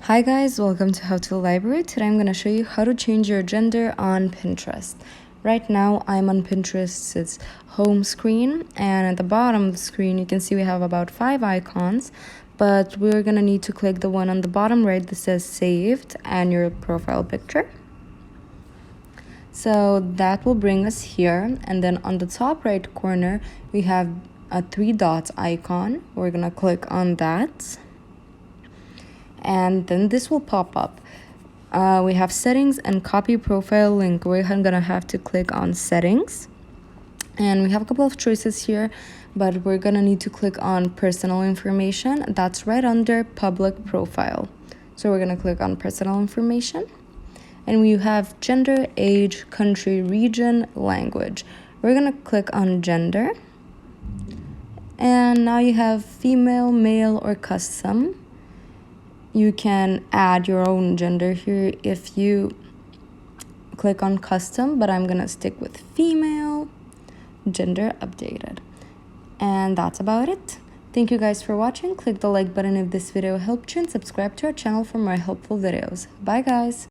Hi guys, welcome to How to Library. Today I'm going to show you how to change your gender on Pinterest. Right now I'm on Pinterest's home screen, and at the bottom of the screen you can see we have about 5 icons, but we're going to need to click the one on the bottom right that says saved and your profile picture. So that will bring us here, and then on the top right corner we have a 3 dots icon. We're going to click on that. And then this will pop up. We have settings and copy profile link. We're gonna have to click on settings, and we have a couple of choices here, but we're gonna need to click on personal information. That's right under public profile. So we're gonna click on personal information, and we have gender, age, country, region, language. We're gonna click on gender, and now you have female, male, or custom. You can add your own gender here if you click on custom, but I'm gonna stick with female, gender updated. And that's about it. Thank you guys for watching. Click the like button if this video helped you, and subscribe to our channel for more helpful videos. Bye guys.